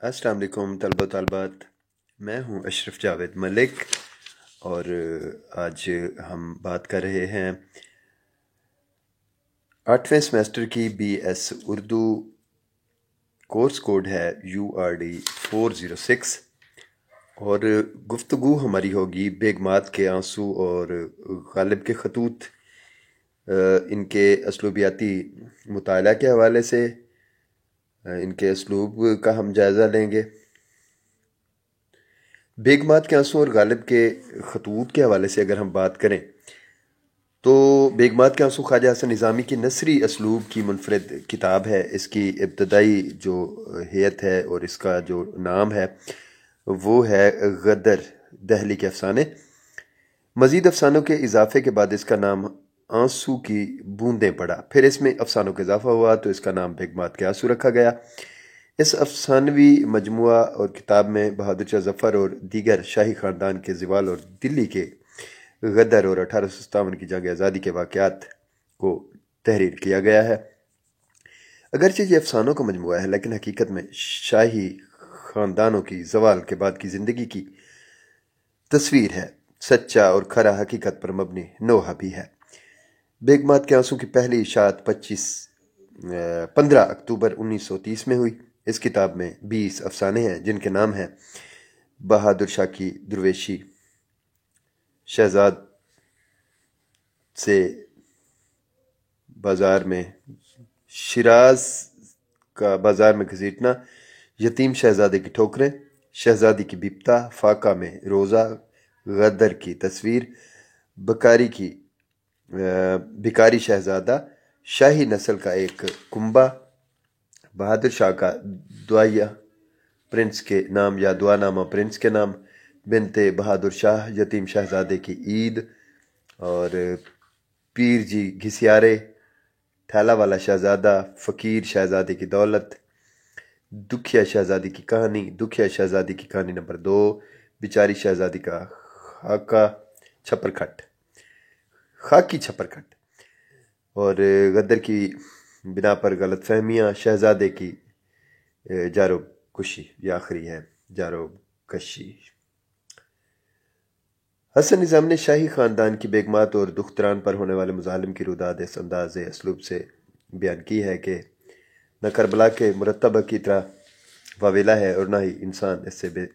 السلام علیکم طلبہ و طالبات، میں ہوں اشرف جاوید ملک، اور آج ہم بات کر رہے ہیں 8ویں سیمسٹر کی B S Urdu course code ہے URD 406، اور گفتگو ہماری ہوگی بیگمات کے آنسو اور غالب کے خطوط، ان کے اسلوبیاتی مطالعہ کے حوالے سے ان کے اسلوب کا ہم جائزہ لیں گے۔ بیگمات کے آنسو اور غالب کے خطوط کے حوالے سے اگر ہم بات کریں تو بیگمات کے آنسو خواجہ حسن نظامی کی نثری اسلوب کی منفرد کتاب ہے۔ اس کی ابتدائی جو ہیئت ہے اور اس کا جو نام ہے وہ ہے غدر دہلی کے افسانے۔ مزید افسانوں کے اضافے کے بعد اس کا نام آنسو کی بوندیں پڑا، پھر اس میں افسانوں کا اضافہ ہوا تو اس کا نام بیگمات کے آنسو رکھا گیا۔ اس افسانوی مجموعہ اور کتاب میں بہادر شاہ ظفر اور دیگر شاہی خاندان کے زوال اور دلی کے غدر اور 1857 کی جنگ آزادی کے واقعات کو تحریر کیا گیا ہے۔ اگرچہ یہ افسانوں کا مجموعہ ہے لیکن حقیقت میں شاہی خاندانوں کی زوال کے بعد کی زندگی کی تصویر ہے، سچا اور کھرا حقیقت پر مبنی نوحہ بھی ہے۔ بیگمات کے آنسو کی پہلی اشاعت 15 اکتوبر 1930 میں ہوئی۔ اس کتاب میں 20 افسانے ہیں جن کے نام ہیں بہادر شاہ کی درویشی، شہزاد سے بازار میں شیراز کا بازار میں گھسیٹنا، یتیم شہزادے کی ٹھوکریں، شہزادی کی بپتا، فاقہ میں روزہ، غدر کی تصویر، بھکاری شہزادہ، شاہی نسل کا ایک کنبہ، بہادر شاہ کا دعائیہ پرنس کے نام یا دعا نامہ پرنس کے نام، بنت بہادر شاہ، یتیم شہزادے کی عید، اور پیر جی گھسیارے، تھیلا والا شہزادہ، فقیر شہزادے کی دولت، دکھیا شہزادی کی کہانی، دکھیا شہزادی کی کہانی نمبر 2، بیچاری شہزادی کا خاکی چھپر کھٹ، اور غدر کی بنا پر غلط فہمیاں، شہزادے کی جارو کشی، یہ آخری ہے جارو کشی۔ حسن نظام نے شاہی خاندان کی بیگمات اور دختران پر ہونے والے مظالم کی روداد اس انداز اسلوب سے بیان کی ہے کہ نہ کربلا کے مرتبہ کی طرح واویلا ہے اور نہ ہی انسان اس سے بے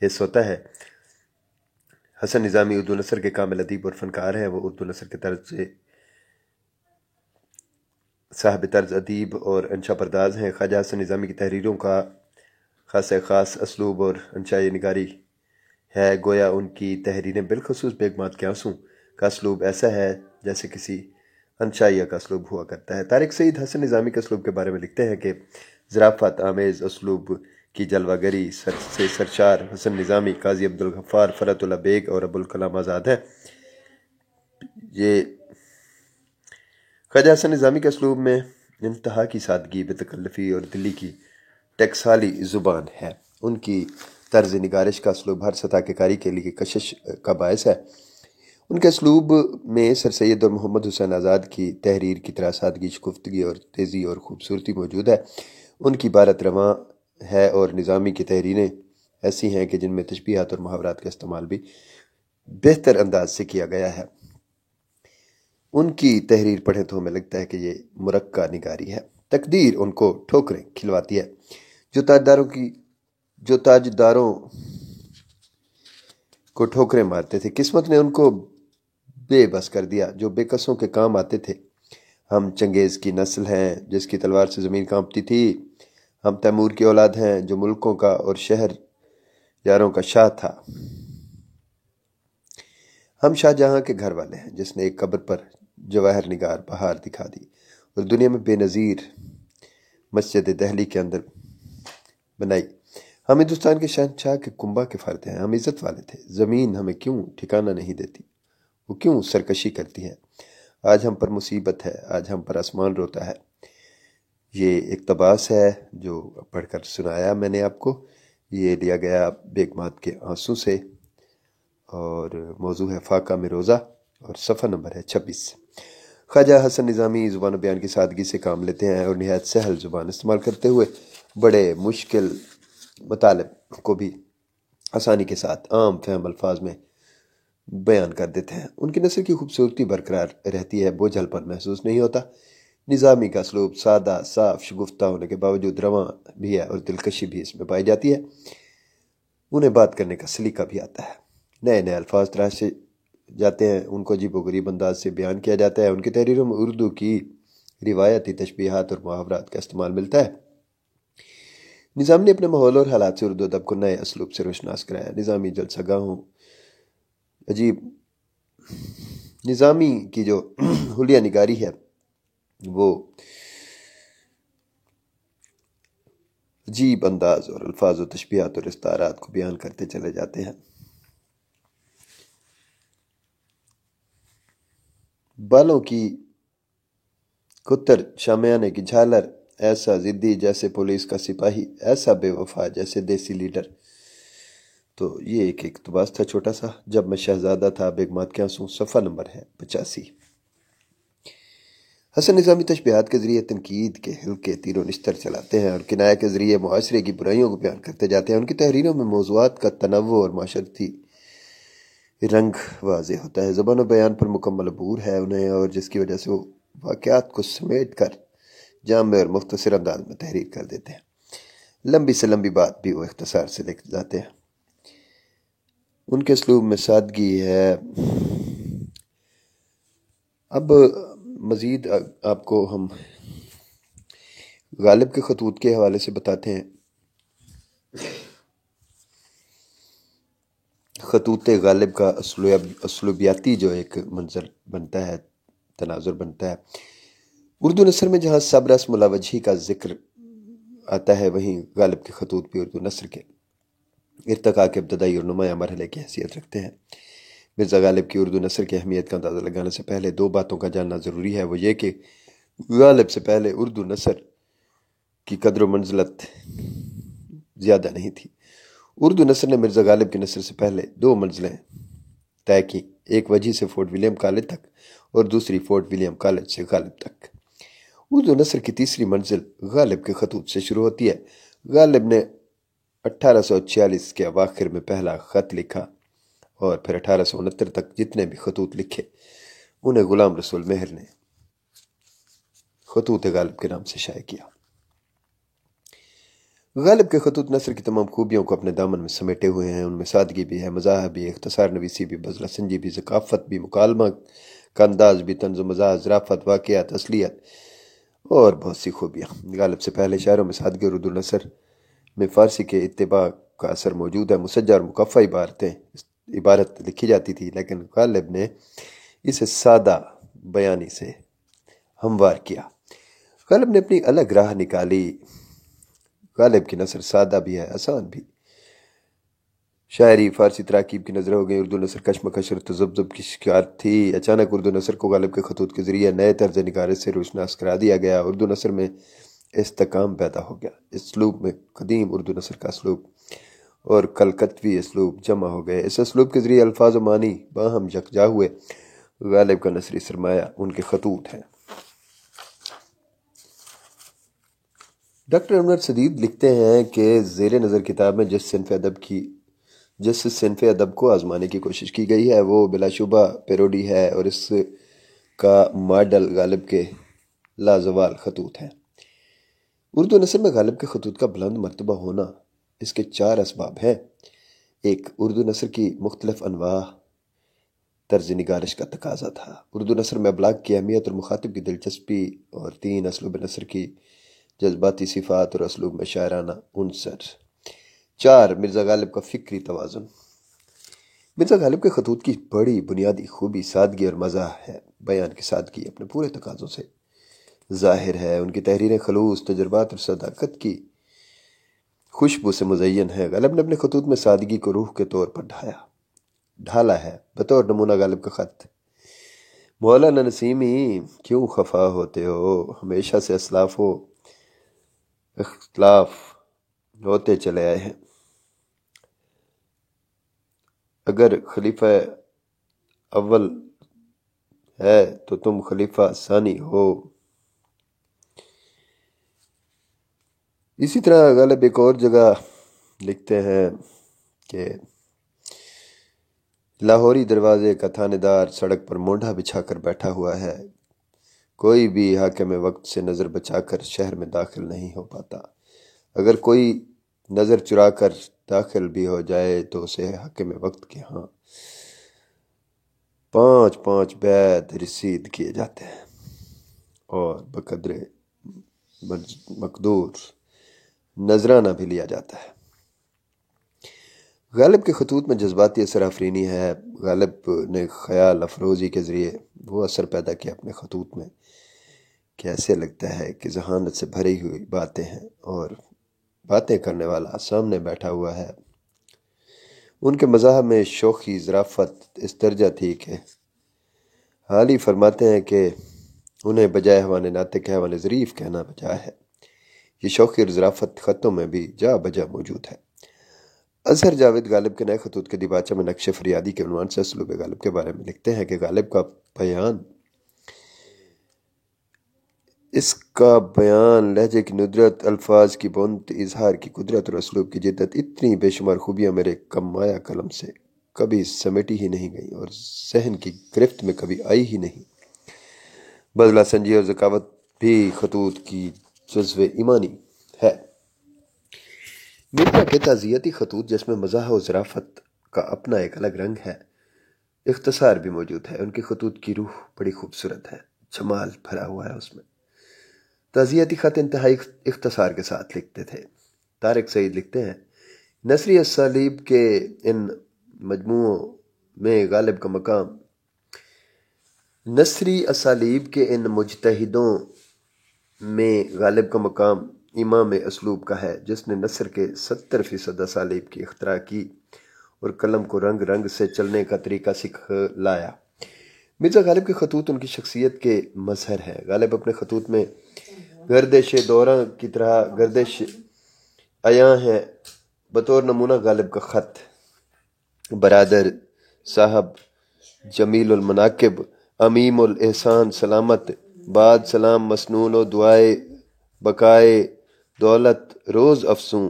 حس ہوتا ہے۔ حسن نظامی اردو نثر کے کامل ادیب اور فنکار ہیں۔ وہ اردو نثر کے طرز سے صاحب طرز ادیب اور انشا پرداز ہیں۔ خواجہ حسن نظامی کی تحریروں کا خاص اسلوب اور انشائی نگاری ہے، گویا ان کی تحریریں بالخصوص بیگمات کے آنسو کا اسلوب ایسا ہے جیسے کسی انشائیہ کا اسلوب ہوا کرتا ہے۔ طارق سعید حسن نظامی کے اسلوب کے بارے میں لکھتے ہیں کہ ظرافت آمیز اسلوب کی جلوہ گری سے سرشار حسن نظامی قاضی عبدالغفار، فرحت اللہ بیگ اور ابوالکلام آزاد ہیں۔ یہ خواجہ حسن نظامی کے اسلوب میں انتہا کی سادگی، بے تکلفی اور دلی کی ٹیکسالی زبان ہے۔ ان کی طرز نگارش کا اسلوب ہر سطح کے قاری کے لیے کشش کا باعث ہے۔ ان کے اسلوب میں سر سید اور محمد حسین آزاد کی تحریر کی طرح سادگی، شگفتگی اور تیزی اور خوبصورتی موجود ہے۔ ان کی عبارت رواں ہے اور نظامی کی تحریریں ایسی ہیں کہ جن میں تشبیہات اور محاورات کا استعمال بھی بہتر انداز سے کیا گیا ہے۔ ان کی تحریر پڑھیں تو ہمیں لگتا ہے کہ یہ مرقع نگاری ہے۔ تقدیر ان کو ٹھوکریں کھلواتی ہے۔ جو تاجداروں کو ٹھوکریں مارتے تھے، قسمت نے ان کو بے بس کر دیا جو بے کسوں کے کام آتے تھے۔ ہم چنگیز کی نسل ہیں جس کی تلوار سے زمین کانپتی تھی۔ ہم تیمور کی اولاد ہیں جو ملکوں کا اور شہر یاروں کا شاہ تھا۔ ہم شاہ جہاں کے گھر والے ہیں جس نے ایک قبر پر جواہر نگار بہار دکھا دی اور دنیا میں بے نظیر مسجد دہلی کے اندر بنائی۔ ہم ہندوستان کے شہنشاہ کے کنبہ کے فرد ہیں۔ ہم عزت والے تھے۔ زمین ہمیں کیوں ٹھکانہ نہیں دیتی؟ وہ کیوں سرکشی کرتی ہے؟ آج ہم پر مصیبت ہے، آج ہم پر آسمان روتا ہے۔ یہ اقتباس ہے جو پڑھ کر سنایا میں نے آپ کو۔ یہ لیا گیا بیگمات کے آنسو سے، اور موضوع ہے فاقہ میں روزہ، اور صفحہ نمبر ہے 26۔ خواجہ حسن نظامی زبان و بیان کی سادگی سے کام لیتے ہیں اور نہایت سہل زبان استعمال کرتے ہوئے بڑے مشکل مطالب کو بھی آسانی کے ساتھ عام فہم الفاظ میں بیان کر دیتے ہیں۔ ان کی نثر کی خوبصورتی برقرار رہتی ہے، بوجھل پن محسوس نہیں ہوتا۔ نظامی کا اسلوب سادہ، صاف، شگفتہ ہونے کے باوجود رواں بھی ہے اور دلکشی بھی اس میں پائی جاتی ہے۔ انہیں بات کرنے کا سلیقہ بھی آتا ہے، نئے نئے الفاظ تراشے جاتے ہیں، ان کو عجیب و غریب انداز سے بیان کیا جاتا ہے۔ ان کی تحریروں میں اردو کی روایتی تشبیہات اور محاورات کا استعمال ملتا ہے۔ نظامی نے اپنے ماحول اور حالات سے اردو ادب کو نئے اسلوب سے روشناس کرایا۔ نظامی جلسہ گاہوں عجیب نظامی کی جو حلیہ نگاری ہے وہ عجیب انداز اور الفاظ و تشبیہات اور استعارات کو بیان کرتے چلے جاتے ہیں۔ بالوں کی کتر شامیانے کی جھالر، ایسا ضدی جیسے پولیس کا سپاہی، ایسا بے وفا جیسے دیسی لیڈر۔ تو یہ ایک اقتباس تھا چھوٹا سا، جب میں شہزادہ تھا بیگمات کے آنسو، صفحہ نمبر ہے 85۔ حسن نظامی تشبیہات کے ذریعے تنقید کے ہلکے تیر و نشتر چلاتے ہیں اور کنایہ کے ذریعے معاشرے کی برائیوں کو بیان کرتے جاتے ہیں۔ ان کی تحریروں میں موضوعات کا تنوع اور معاشرتی رنگ واضح ہوتا ہے۔ زبان و بیان پر مکمل عبور ہے انہیں، اور جس کی وجہ سے وہ واقعات کو سمیٹ کر جامع اور مختصر انداز میں تحریر کر دیتے ہیں۔ لمبی سے لمبی بات بھی وہ اختصار سے لکھ جاتے ہیں۔ ان کے اسلوب میں سادگی ہے۔ اب مزید آپ کو ہم غالب کے خطوط کے حوالے سے بتاتے ہیں۔ خطوط غالب کا اسلوبیاتی جو ایک منظر بنتا ہے، تناظر بنتا ہے، اردو نثر میں جہاں سب رس ملاوجہی کا ذکر آتا ہے، وہیں غالب کے خطوط بھی اردو نثر کے ارتقاء کے ابتدائی اور نمایاں مرحلے کی حیثیت رکھتے ہیں۔ مرزا غالب کی اردو نثر کی اہمیت کا اندازہ لگانے سے پہلے دو باتوں کا جاننا ضروری ہے، وہ یہ کہ غالب سے پہلے اردو نثر کی قدر و منزلت زیادہ نہیں تھی۔ اردو نثر نے مرزا غالب کی نثر سے پہلے دو منزلیں طے کی، ایک وجہ سے فورٹ ولیم کالج تک اور دوسری فورٹ ولیم کالج سے غالب تک۔ اردو نثر کی تیسری منزل غالب کے خطوط سے شروع ہوتی ہے۔ غالب نے 1846 کے اواخر میں پہلا خط لکھا اور پھر 1869 تک جتنے بھی خطوط لکھے انہیں غلام رسول مہر نے خطوط غالب کے نام سے شائع کیا۔ غالب کے خطوط نثر کی تمام خوبیوں کو اپنے دامن میں سمیٹے ہوئے ہیں۔ ان میں سادگی بھی ہے، مزاح بھی، اختصار نویسی بھی، بذلہ سنجی بھی، ثقافت بھی، مکالمہ کا انداز بھی، طنز و مزاح، ظرافت، واقعات، اصلیت اور بہت سی خوبیاں۔ غالب سے پہلے شاعروں میں سادگی اور اردو نثر میں فارسی کے اتباع کا اثر موجود ہے۔ مسجع اور مکفّہ عبارت لکھی جاتی تھی، لیکن غالب نے اسے سادہ بیانی سے ہموار کیا۔ غالب نے اپنی الگ راہ نکالی۔ غالب کی نثر سادہ بھی ہے، آسان بھی۔ شاعری فارسی تراکیب کی نظر ہو گئی۔ اردو نثر کشمکش اور تذبذب کی شکار تھی۔ اچانک اردو نثر کو غالب کے خطوط کے ذریعے نئے طرز نگارش سے روشناس کرا دیا گیا۔ اردو نثر میں استحکام پیدا ہو گیا۔ اسلوب میں قدیم اردو نثر کا اسلوب اور کلکتوی اسلوب جمع ہو گئے۔ اس اسلوب کے ذریعے الفاظ و معنی باہم یکجا ہوئے۔ غالب کا نثری سرمایہ ان کے خطوط ہیں۔ ڈاکٹر انور سدید لکھتے ہیں کہ زیر نظر کتاب میں جس صنف ادب کو آزمانے کی کوشش کی گئی ہے وہ بلا شبہ پیروڈی ہے، اور اس کا ماڈل غالب کے لازوال خطوط ہیں۔ اردو نثر میں غالب کے خطوط کا بلند مرتبہ ہونا، اس کے چار اسباب ہیں۔ ایک، اردو نثر کی مختلف انواع طرز نگارش کا تقاضا تھا۔ اردو نثر میں ابلاغ کی اہمیت اور مخاطب کی دلچسپی۔ اور تین، اسلوب نثر کی جذباتی صفات اور اسلوب میں شاعرانہ عنصر۔ چار، مرزا غالب کا فکری توازن۔ مرزا غالب کے خطوط کی بڑی بنیادی خوبی سادگی اور مزاح ہے۔ بیان کی سادگی اپنے پورے تقاضوں سے ظاہر ہے۔ ان کی تحریریں خلوص، تجربات اور صداقت کی خوشبو سے مزین ہے۔ غالب نے اپنے خطوط میں سادگی کو روح کے طور پر ڈھالا ہے۔ بطور نمونہ غالب کا خط: مولانا نسیمی کیوں خفا ہوتے ہو، ہمیشہ سے اسلاف و اختلاف ہوتے چلے آئے ہیں، اگر خلیفہ اول ہے تو تم خلیفہ ثانی ہو۔ اسی طرح غالب ایک اور جگہ لکھتے ہیں کہ لاہوری دروازے کا تھانے دار سڑک پر مونڈھا بچھا کر بیٹھا ہوا ہے، کوئی بھی حاکم وقت سے نظر بچا کر شہر میں داخل نہیں ہو پاتا، اگر کوئی نظر چرا کر داخل بھی ہو جائے تو اسے حاکم وقت کے ہاں 5 بیت رسید کیے جاتے ہیں اور بقدر مقدور نذرانہ بھی لیا جاتا ہے۔ غالب کے خطوط میں جذباتی اثر آفرینی ہے۔ غالب نے خیال افروزی کے ذریعے وہ اثر پیدا کیا اپنے خطوط میں کہ ایسے لگتا ہے کہ ذہانت سے بھری ہوئی باتیں ہیں اور باتیں کرنے والا سامنے بیٹھا ہوا ہے۔ ان کے مزاح میں شوخی ظرافت اس درجہ تھی کہ حال ہی فرماتے ہیں کہ انہیں بجائے حیوان ناطق حیوان ظریف کہنا بجا ہے۔ یہ شوخی اور ظرافت خطوں میں بھی جا بجا موجود ہے۔ اظہر جاوید غالب کے نئے خطوط کے دیباچہ میں نقش فریادی کے عنوان سے اسلوب غالب کے بارے میں لکھتے ہیں کہ غالب کا بیان، اس کا بیان، لہجے کی ندرت، الفاظ کی بوند، اظہار کی قدرت اور اسلوب کی جدت، اتنی بے شمار خوبیاں میرے کم مایہ قلم سے کبھی سمیٹی ہی نہیں گئیں اور ذہن کی گرفت میں کبھی آئی ہی نہیں۔ بزلہ سنجی اور ذکاوت بھی خطوط کی جزو ایمانی ہے۔ مرزا کے تعزیتی خطوط جس میں مزاح و ظرافت کا اپنا ایک الگ رنگ ہے، اختصار بھی موجود ہے۔ ان کے خطوط کی روح بڑی خوبصورت ہے، جمال بھرا ہوا ہے اس میں۔ تعزیتی خط انتہائی اختصار کے ساتھ لکھتے تھے۔ طارق سعید لکھتے ہیں، نثری اسالیب کے ان مجموعوں میں غالب کا مقام، نثری اسالیب کے ان مجتہدوں میں غالب کا مقام امام اسلوب کا ہے، جس نے نثر کے 70% اسالیب کی اختراع کی اور قلم کو رنگ رنگ سے چلنے کا طریقہ سکھلایا۔ مرزا غالب کے خطوط ان کی شخصیت کے مظہر ہیں۔ غالب اپنے خطوط میں گردش دوراں کی طرح گردش عیاں ہیں۔ بطور نمونہ غالب کا خط، برادر صاحب، جمیل المناقب، عمیم الاحسان، سلامت، بعد سلام مسنون و دعائے بقائے دولت روز افسوں۔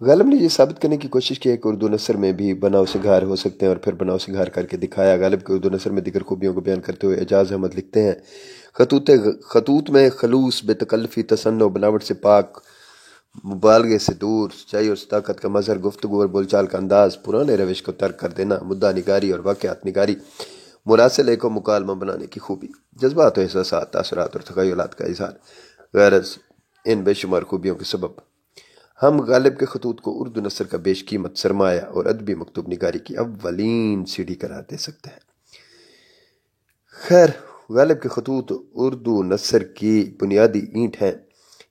غالب نے یہ ثابت کرنے کی کوشش کی ہے کہ اردو نثر میں بھی بناؤ سگھار ہو سکتے ہیں اور پھر بناؤ سگھار کر کے دکھایا۔ غالب کے اردو نثر میں دیگر خوبیوں کو بیان کرتے ہوئے اعجاز احمد لکھتے ہیں، خطوط میں خلوص، بے تکلفی، تصنع و بناوٹ سے پاک، مبالغے سے دور، سچائی اور صداقت کا مظہر، گفتگو اور بول چال کا انداز، پرانے روش کو ترک کر دینا، مدعا نگاری اور واقعات نگاری، مراسلے کو مکالمہ بنانے کی خوبی، جذبات و احساسات، تاثرات اور تخیلات کا اظہار، غرض ان بے شمار خوبیوں کے سبب ہم غالب کے خطوط کو اردو نثر کا بیش قیمت سرمایہ اور ادبی مکتوب نگاری کی اولین سیڑھی قرار دے سکتے ہیں۔ خیر، غالب کے خطوط اردو نثر کی بنیادی اینٹ ہیں۔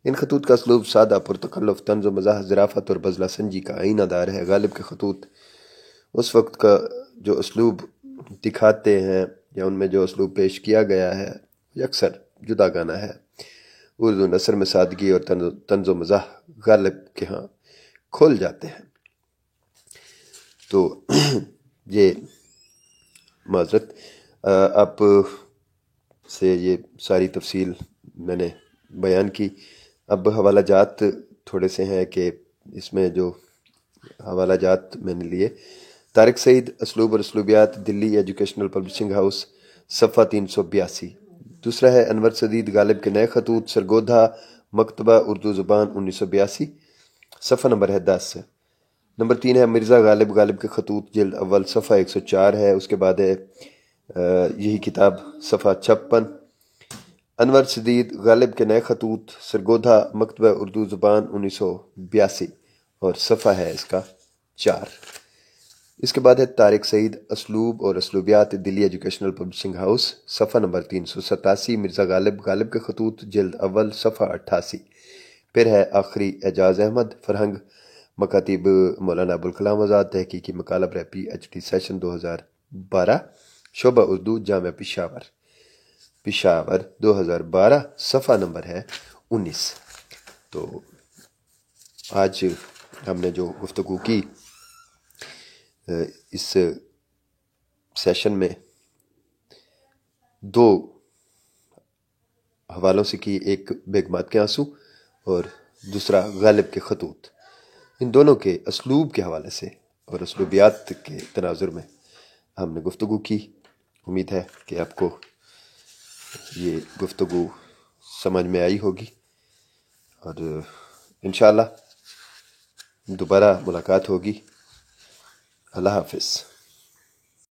ان خطوط کا اسلوب سادہ، پرتکلف، طنز و مزاح، ظرافت اور بزلہ سنجی کا آئینہ دار ہے۔ غالب کے خطوط اس وقت کا جو اسلوب دکھاتے ہیں یا ان میں جو اسلوب پیش کیا گیا ہے اکثر جدا گانا ہے۔ اردو نثر میں سادگی اور طنز و مزاح غالب کے ہاں کھل جاتے ہیں۔ تو یہ معذرت، آپ سے یہ ساری تفصیل میں نے بیان کی۔ اب حوالہ جات تھوڑے سے ہیں کہ اس میں جو حوالہ جات میں نے لیے، طارق سعید، اسلوب اور اسلوبیات، دلی ایجوکیشنل پبلشنگ ہاؤس، صفحہ 382۔ دوسرا ہے انور سدید غالب کے نئے خطوط، سرگودھا، مکتبہ اردو زبان، 1982، صفحہ نمبر ہے 10۔ نمبر 3 ہے مرزا غالب، غالب کے خطوط، جلد اول، صفحہ 104 ہے۔ اس کے بعد ہے یہی کتاب، صفحہ 56۔ انور سدید غالب کے نئے خطوط، سرگودھا، مکتبہ اردو زبان، 1982، اور صفحہ ہے اس کا 4۔ اس کے بعد ہے طارق سعید، اسلوب اور اسلوبیات، دلی ایجوکیشنل پبلشنگ ہاؤس، صفحہ نمبر 387، مرزا غالب، غالب کے خطوط، جلد اول، صفحہ 88۔ پھر ہے آخری اعجاز احمد، فرہنگ، مکاتیب مولانا ابوالکلام آزاد، تحقیقی مقالہ برائے پی ایچ ڈی سیشن 2012، شعبہ اردو، جامعہ پشاور، 2012، صفحہ نمبر ہے 19۔ تو آج ہم نے جو گفتگو کی اس سیشن میں 2 حوالوں سے کی، ایک بیگمات کے آنسو اور دوسرا غالب کے خطوط، ان دونوں کے اسلوب کے حوالے سے اور اسلوبیات کے تناظر میں ہم نے گفتگو کی۔ امید ہے کہ آپ کو یہ گفتگو سمجھ میں آئی ہوگی، اور انشاءاللہ دوبارہ ملاقات ہوگی۔ اللہ حافظ۔